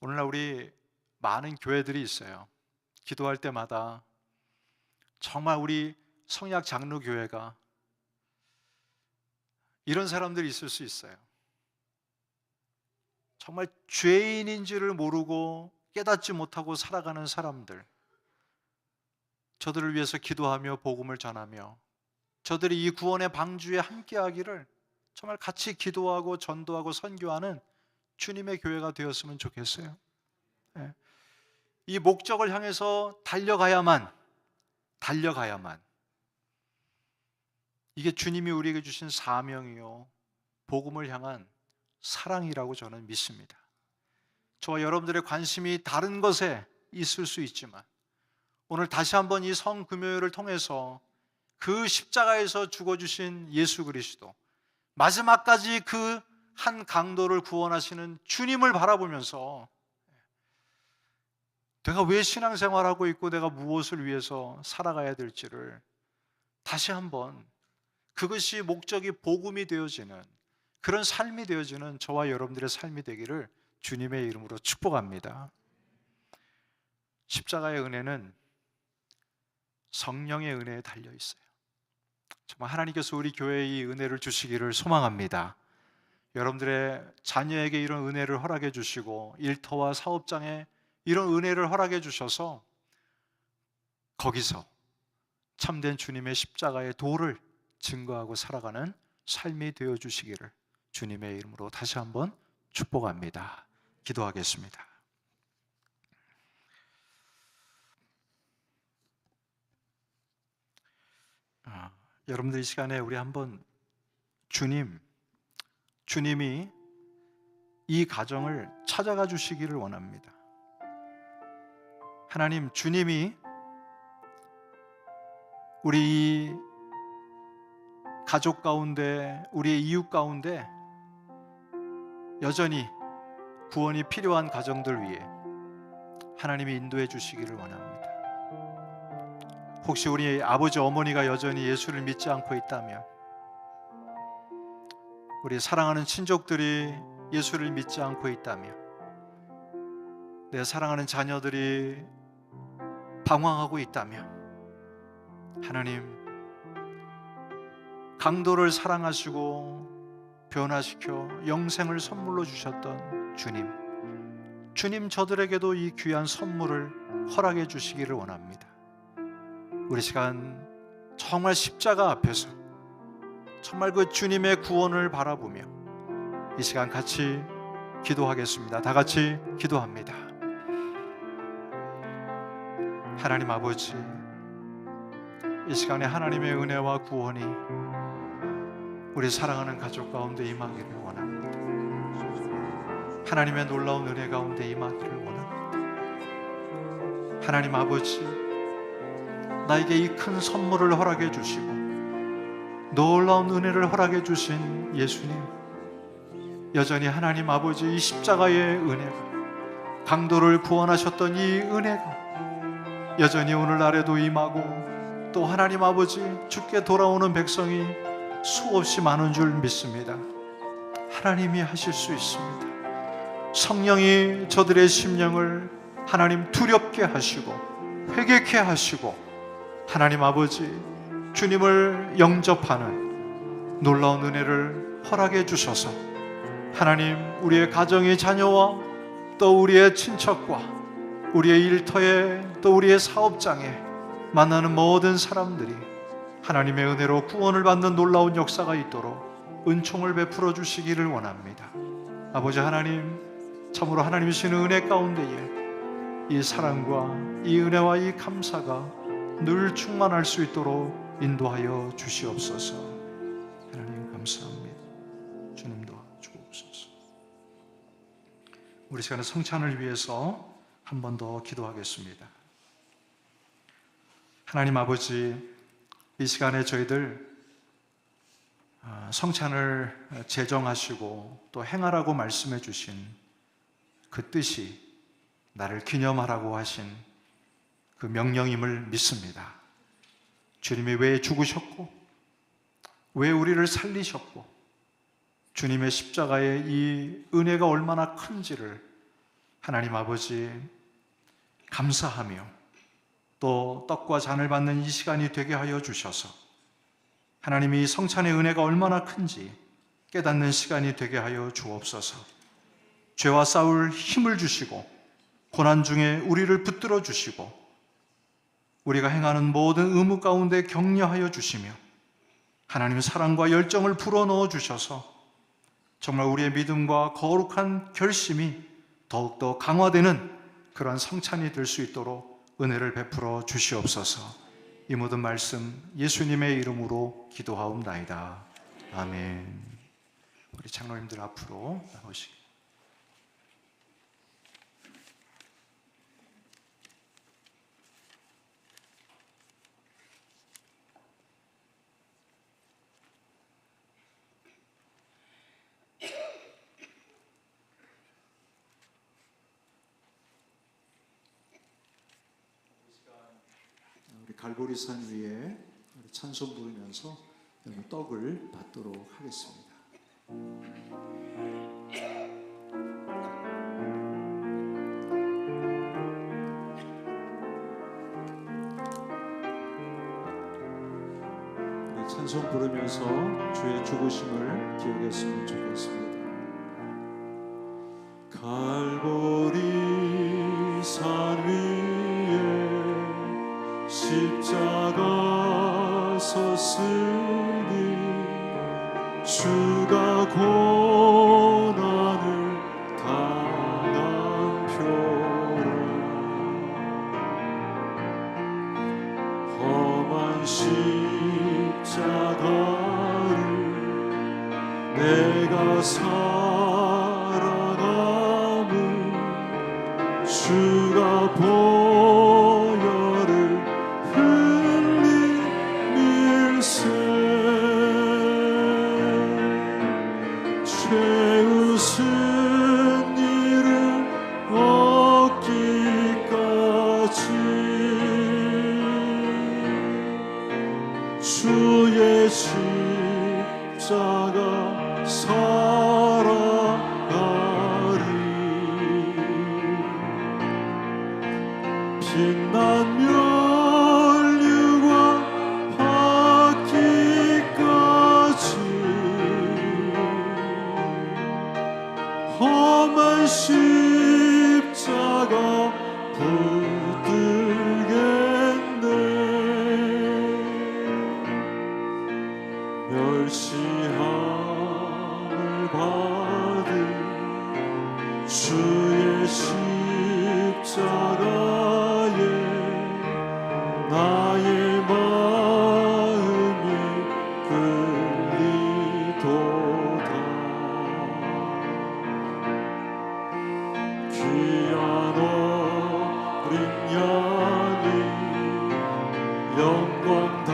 오늘날 우리 많은 교회들이 있어요. 기도할 때마다 정말 우리 성약 장로교회가 이런 사람들이 있을 수 있어요. 정말 죄인인지를 모르고 깨닫지 못하고 살아가는 사람들, 저들을 위해서 기도하며 복음을 전하며 저들이 이 구원의 방주에 함께하기를 정말 같이 기도하고 전도하고 선교하는 주님의 교회가 되었으면 좋겠어요. 이 목적을 향해서 달려가야만 이게 주님이 우리에게 주신 사명이요 복음을 향한 사랑이라고 저는 믿습니다. 저와 여러분들의 관심이 다른 것에 있을 수 있지만 오늘 다시 한번 이 성금요일을 통해서 그 십자가에서 죽어주신 예수 그리스도, 마지막까지 그 한 강도를 구원하시는 주님을 바라보면서 내가 왜 신앙생활하고 있고 내가 무엇을 위해서 살아가야 될지를 다시 한번, 그것이 목적이 복음이 되어지는 그런 삶이 되어지는 저와 여러분들의 삶이 되기를 주님의 이름으로 축복합니다. 십자가의 은혜는 성령의 은혜에 달려 있어요. 정말 하나님께서 우리 교회에 이 은혜를 주시기를 소망합니다. 여러분들의 자녀에게 이런 은혜를 허락해 주시고 일터와 사업장에 이런 은혜를 허락해 주셔서 거기서 참된 주님의 십자가의 도를 증거하고 살아가는 삶이 되어 주시기를 주님의 이름으로 다시 한번 축복합니다. 기도하겠습니다. 여러분들 이 시간에 우리 한번 주님이 이 가정을 찾아가 주시기를 원합니다. 하나님, 주님이 우리 가족 가운데, 우리의 이웃 가운데 여전히 구원이 필요한 가정들 위해 하나님이 인도해 주시기를 원합니다. 혹시 우리 아버지 어머니가 여전히 예수를 믿지 않고 있다면, 우리 사랑하는 친족들이 예수를 믿지 않고 있다면, 내 사랑하는 자녀들이 방황하고 있다면, 하나님, 강도를 사랑하시고 변화시켜 영생을 선물로 주셨던 주님, 저들에게도 이 귀한 선물을 허락해 주시기를 원합니다. 우리 시간 정말 십자가 앞에서 정말 그 주님의 구원을 바라보며 이 시간 같이 기도하겠습니다. 다 같이 기도합니다. 하나님 아버지, 이 시간에 하나님의 은혜와 구원이 우리 사랑하는 가족 가운데 임하기를 원합니다. 하나님의 놀라운 은혜 가운데 임하기를 원합니다. 하나님 아버지, 나에게 이 큰 선물을 허락해 주시고 놀라운 은혜를 허락해 주신 예수님, 여전히 하나님 아버지 이 십자가의 은혜가, 강도를 구원하셨던 이 은혜가 여전히 오늘날에도 임하고 또 하나님 아버지 주께 돌아오는 백성이 수없이 많은 줄 믿습니다. 하나님이 하실 수 있습니다. 성령이 저들의 심령을 하나님 두렵게 하시고 회개케 하시고 하나님 아버지 주님을 영접하는 놀라운 은혜를 허락해 주셔서 하나님, 우리의 가정의 자녀와 또 우리의 친척과 우리의 일터에 또 우리의 사업장에 만나는 모든 사람들이 하나님의 은혜로 구원을 받는 놀라운 역사가 있도록 은총을 베풀어 주시기를 원합니다. 아버지 하나님, 참으로 하나님이신 은혜 가운데에 이 사랑과 이 은혜와 이 감사가 늘 충만할 수 있도록 인도하여 주시옵소서. 하나님 감사합니다. 주님 도와주옵소서. 우리 시간에 성찬을 위해서 한 번 더 기도하겠습니다. 하나님 아버지, 이 시간에 저희들 성찬을 제정하시고 또 행하라고 말씀해 주신 그 뜻이 나를 기념하라고 하신 그 명령임을 믿습니다. 주님이 왜 죽으셨고 왜 우리를 살리셨고 주님의 십자가의 이 은혜가 얼마나 큰지를 하나님 아버지 감사하며 또 떡과 잔을 받는 이 시간이 되게 하여 주셔서 하나님이 성찬의 은혜가 얼마나 큰지 깨닫는 시간이 되게 하여 주옵소서. 죄와 싸울 힘을 주시고 고난 중에 우리를 붙들어 주시고 우리가 행하는 모든 의무 가운데 격려하여 주시며 하나님의 사랑과 열정을 불어넣어 주셔서 정말 우리의 믿음과 거룩한 결심이 더욱더 강화되는 그러한 성찬이 될 수 있도록 은혜를 베풀어 주시옵소서. 이 모든 말씀 예수님의 이름으로 기도하옵나이다. 아멘. 우리 장로님들 앞으로 나오시기.
우리 갈보리산 위에 우리 찬송 부르면서 여기 떡을 받도록 하겠습니다. 우리 찬송 부르면서 주의 죽으심을 기억했으면 좋겠습니다. 갈보리산 위에 십자가 섰으니 주가 고난을 당한 표라. 험한 십자가를 내가 살아감을 주가 보혈을 흘리밀세 죄웃은 일을 얻기까지 주의 십자가 살아가리. 빛난 면류관 받기까지 험한 십자가 붙들겠네. 멸시함을 받은 주의 십자가에 나의 마음이 끌리도다. 귀한 어린 양이 영광 다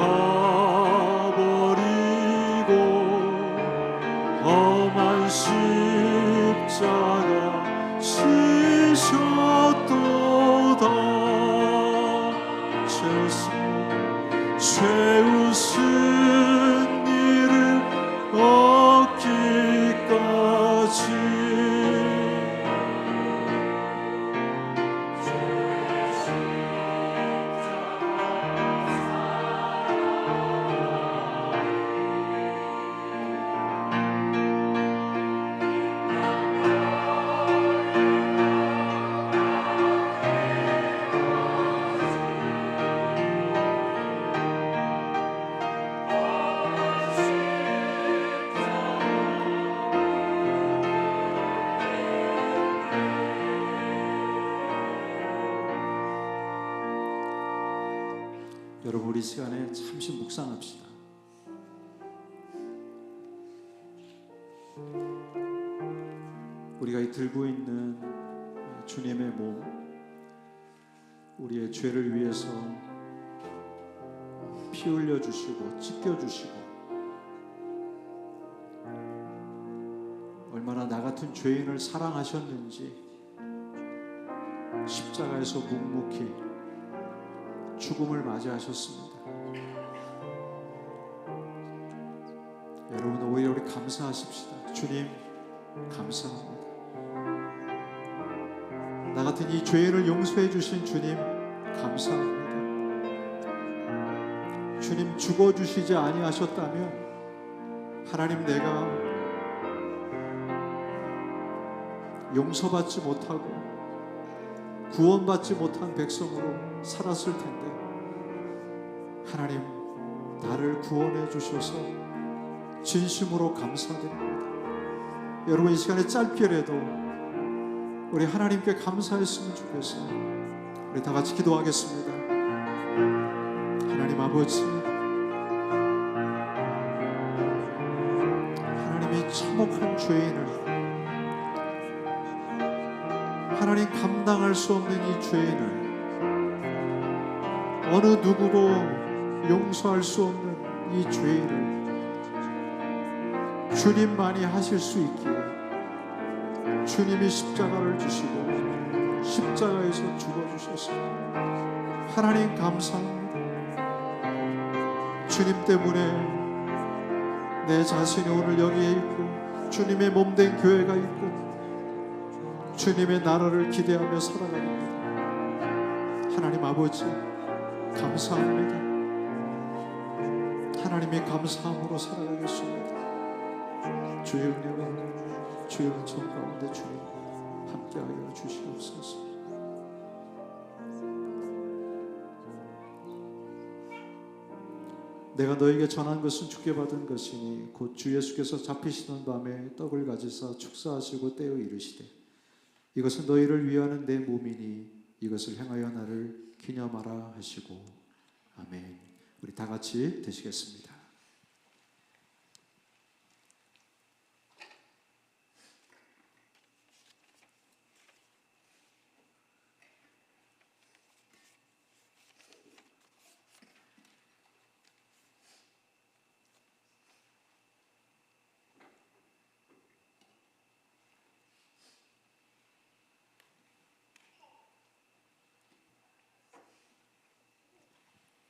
버리고 험한 십자가 지셨도다. 죄웃은 일을 얻기까지 여러분, 우리 시간에 잠시 묵상합시다. 우리가 이 들고 있는 주님의 몸, 우리의 죄를 위해서 피 흘려 주시고 찢겨 주시고 얼마나 나 같은 죄인을 사랑하셨는지 십자가에서 묵묵히 죽음을 맞이하셨습니다. 여러분, 오히려 우리 감사하십시다. 주님, 감사합니다. 나 같은 이 죄인을 용서해 주신 주님, 감사합니다. 주님 죽어주시지 아니하셨다면 하나님 내가 용서받지 못하고 구원받지 못한 백성으로 살았을 텐데 하나님 나를 구원해 주셔서 진심으로 감사드립니다. 여러분 이 시간에 짧게라도 우리 하나님께 감사했으면 좋겠어요. 우리 다 같이 기도하겠습니다. 하나님 아버지, 하나님이 참혹한 죄인을, 하나님 감당할 수 없는 이 죄인을, 어느 누구도 용서할 수 없는 이 죄인을 주님만이 하실 수 있기에 주님이 십자가를 주시고 십자가에서 죽어주셔서 하나님 감사합니다. 주님 때문에 내 자신이 오늘 여기에 있고 주님의 몸된 교회가 있고 주님의 나라를 기대하며 살아갑니다. 하나님 아버지 감사합니다. 하나님의 감사함으로 살아가겠습니다. 주의 은혜와 주의 은총 가운데 주님 함께하여 주시옵소서. 내가 너에게 전한 것은 주께 받은 것이니 곧 주 예수께서 잡히시던 밤에 떡을 가지사 축사하시고 떼어 이르시되 이것은 너희를 위하는 내 몸이니 이것을 행하여 나를 기념하라 하시고. 아멘. 우리 다 같이 드시겠습니다.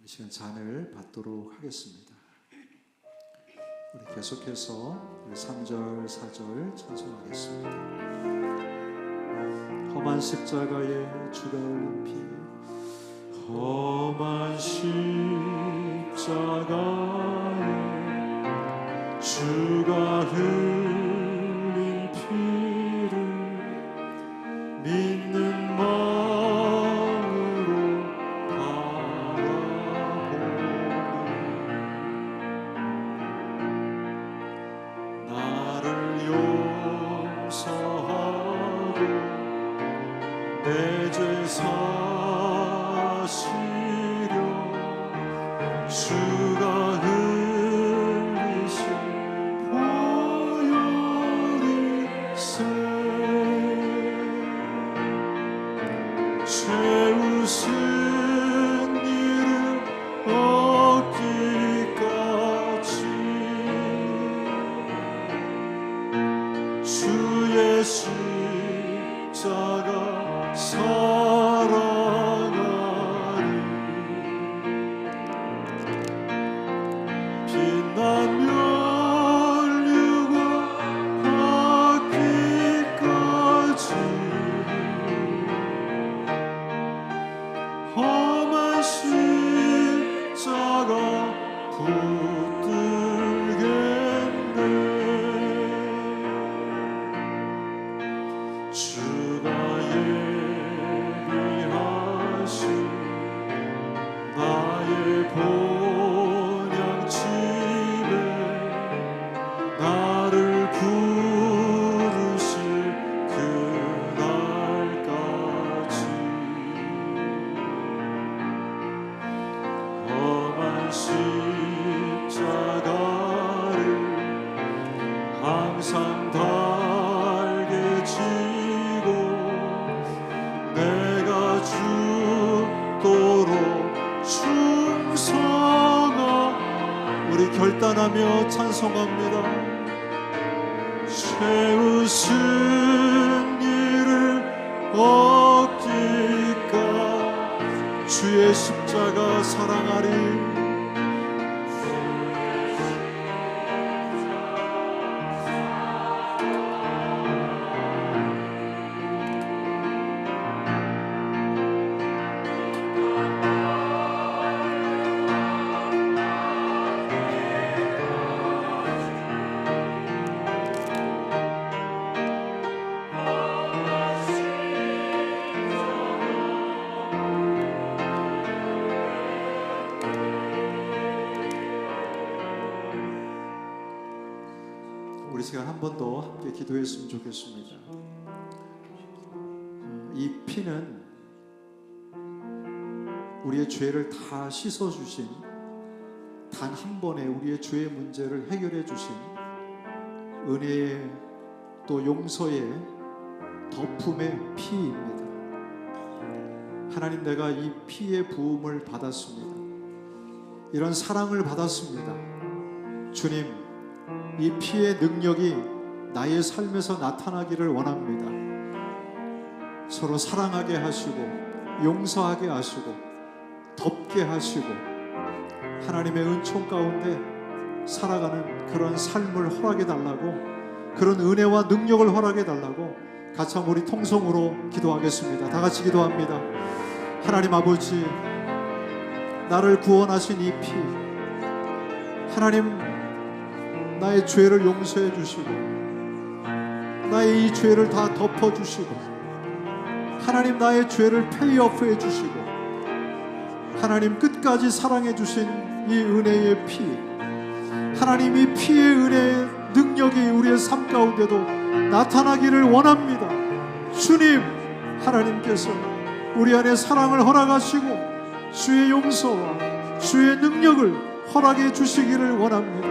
이 시간 잔을 받도록 하겠습니다. 우리 계속해서 3절, 4절 찬송하겠습니다. 험한 십자가에 주가 흘린 피, 험한 십자가에 주가 흘린 피를 믿는 마음으로 나를 용서하고 내 죄 사시려 주가 흘리신 보혈이세 죄 웃은 일을 얻기까지 주의 십자가 사랑하리. 빛난 면류관 받기까지 험한 십자가 붙들겠네. 주가 예비하신 나의 본향집에 나를 부르실 그날까지 험한 십자가를 항상 달게 지고 내가 죽도록 충성하. 우리 결단하며 찬송합니다. 죄 웃은 일을 얻기까 주의 십자가 사랑하리. 한 번 더 함께 기도했으면 좋겠습니다. 이 피는 우리의 죄를 다 씻어주신, 단 한 번에 우리의 죄의 문제를 해결해 주신 은혜의 또 용서의 덮음의 피입니다. 하나님, 내가 이 피의 부음을 받았습니다. 이런 사랑을 받았습니다. 주님, 이 피의 능력이 나의 삶에서 나타나기를 원합니다. 서로 사랑하게 하시고 용서하게 하시고 덮게 하시고 하나님의 은총 가운데 살아가는 그런 삶을 허락해 달라고, 그런 은혜와 능력을 허락해 달라고 같이 한번 우리 통성으로 기도하겠습니다. 다 같이 기도합니다. 하나님 아버지, 나를 구원하신 이 피, 하나님, 나의 죄를 용서해 주시고 나의 이 죄를 다 덮어 주시고 하나님, 나의 죄를 페이오프 해 주시고 하나님, 끝까지 사랑해 주신 이 은혜의 피, 하나님, 이 피의 은혜의 능력이 우리의 삶 가운데도 나타나기를 원합니다. 주님, 하나님께서 우리 안에 사랑을 허락하시고 주의 용서와 주의 능력을 허락해 주시기를 원합니다.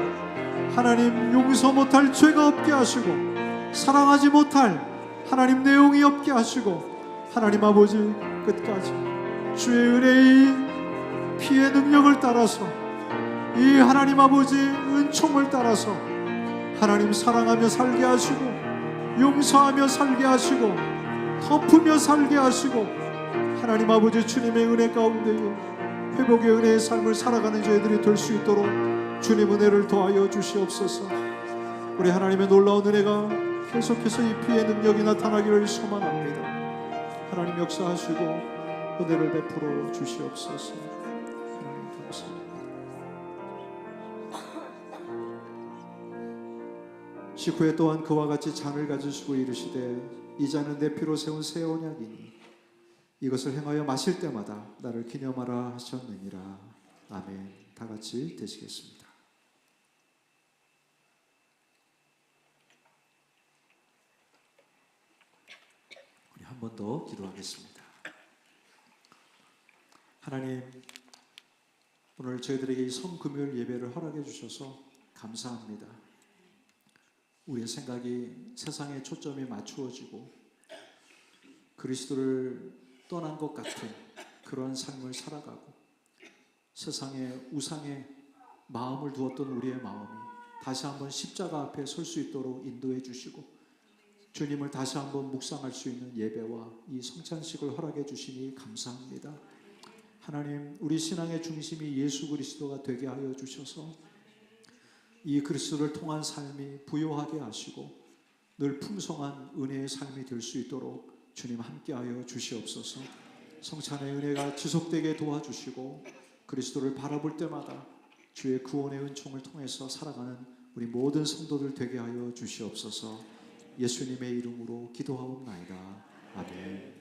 하나님, 용서 못할 죄가 없게 하시고 사랑하지 못할 하나님 내용이 없게 하시고 하나님 아버지, 끝까지 주의 은혜의 피의 능력을 따라서 이 하나님 아버지 은총을 따라서 하나님 사랑하며 살게 하시고 용서하며 살게 하시고 덮으며 살게 하시고 하나님 아버지, 주님의 은혜 가운데 회복의 은혜의 삶을 살아가는 저희들이 될 수 있도록 주님 은혜를 더하여 주시옵소서. 우리 하나님의 놀라운 은혜가 계속해서 이 피의 능력이 나타나기를 소망합니다. 하나님 역사하시고 은혜를 베풀어 주시옵소서. 하나님 감사합니다. 식후에 또한 그와 같이 잔을 가지시고 이르시되 이 잔은 내 피로 세운 새 언약이니 이것을 행하여 마실 때마다 나를 기념하라 하셨느니라. 아멘. 다 같이 되시겠습니다. 우리 한 번 더 기도하겠습니다. 하나님, 오늘 저희들에게 이 성금요일 예배를 허락해 주셔서 감사합니다. 우리의 생각이 세상에 초점이 맞추어지고 그리스도를 떠난 것 같은 그러한 삶을 살아가고 세상에 우상에 마음을 두었던 우리의 마음이 다시 한번 십자가 앞에 설 수 있도록 인도해 주시고 주님을 다시 한번 묵상할 수 있는 예배와 이 성찬식을 허락해 주시니 감사합니다. 하나님, 우리 신앙의 중심이 예수 그리스도가 되게 하여 주셔서 이 그리스도를 통한 삶이 부요하게 하시고 늘 풍성한 은혜의 삶이 될 수 있도록 주님 함께하여 주시옵소서. 성찬의 은혜가 지속되게 도와주시고 그리스도를 바라볼 때마다 주의 구원의 은총을 통해서 살아가는 우리 모든 성도들 되게 하여 주시옵소서. 예수님의 이름으로 기도하옵나이다. 아멘.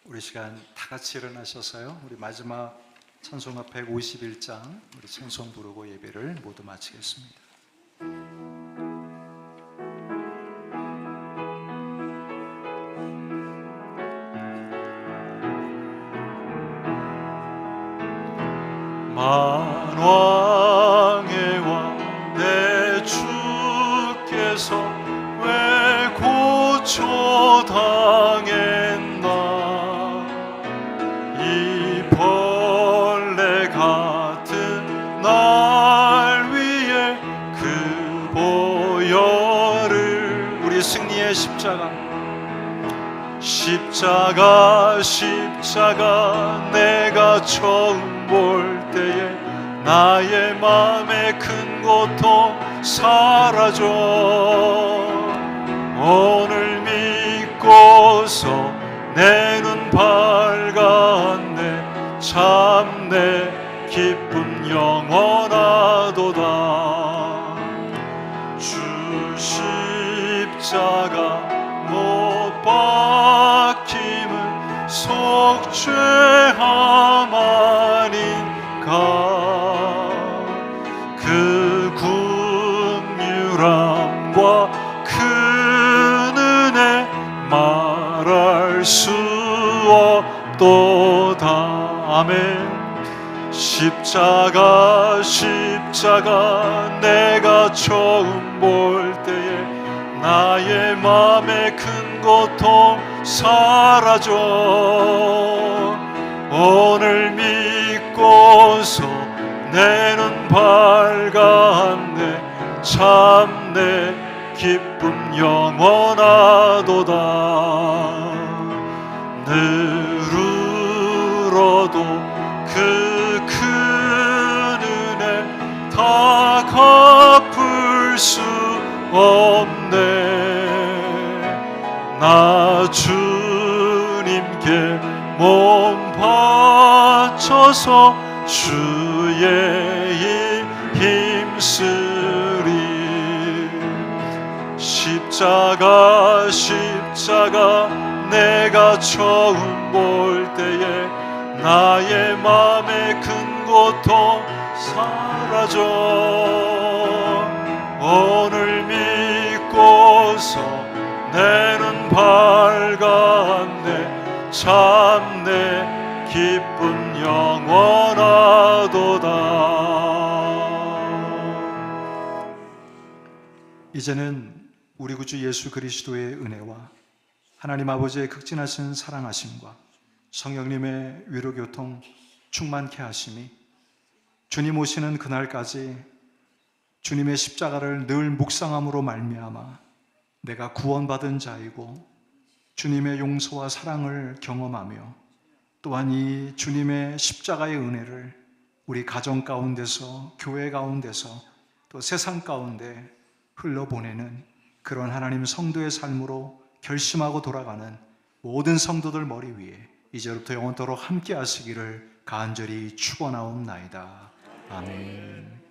우리 시간 다 같이 일어나셔서요, 우리 마지막 찬송가 151장 우리 찬송 부르고 예배를 모두 마치겠습니다.
만왕의 왕 내 주께서 왜 고초당했나. 이 벌레 같은 날 위에 그 보혈을,
우리 승리의 십자가,
십자가 내가 처음 볼 때에 나의 마음의 큰 고통 사라져. 오늘 믿고서 내 눈 밝았네. 참 내 기쁨 영원하도다. 십자가 못 박힘은 속죄함 아닌가. 그 긍휼함과 큰 은혜 말할 수 없도다. 아멘. 십자가 내가 처음 볼 때에 나의 맘에 큰 고통 사라져. 오늘 믿고서 내 눈 밝았네. 참 내 기쁨 영원하도다. 늘 울어도 그 큰 은혜 다 갚을 수 없네. 나 주님께 몸 바쳐서 주의 일 힘쓰리. 십자가 내가 처음 볼 때에 나의 맘에 큰 고통 사라져. 오늘 믿고서 내 눈 밝았네. 참 내 기쁨 영원하도다.
이제는 우리 구주 예수 그리스도의 은혜와 하나님 아버지의 극진하신 사랑하심과 성령님의 위로교통 충만케 하심이 주님 오시는 그날까지 주님의 십자가를 늘 묵상함으로 말미암아 내가 구원받은 자이고 주님의 용서와 사랑을 경험하며 또한 이 주님의 십자가의 은혜를 우리 가정 가운데서, 교회 가운데서, 또 세상 가운데 흘러보내는 그런 하나님 성도의 삶으로 결심하고 돌아가는 모든 성도들 머리 위에 이제부터 영원토록 함께 하시기를 간절히 축원하옵나이다. 아멘.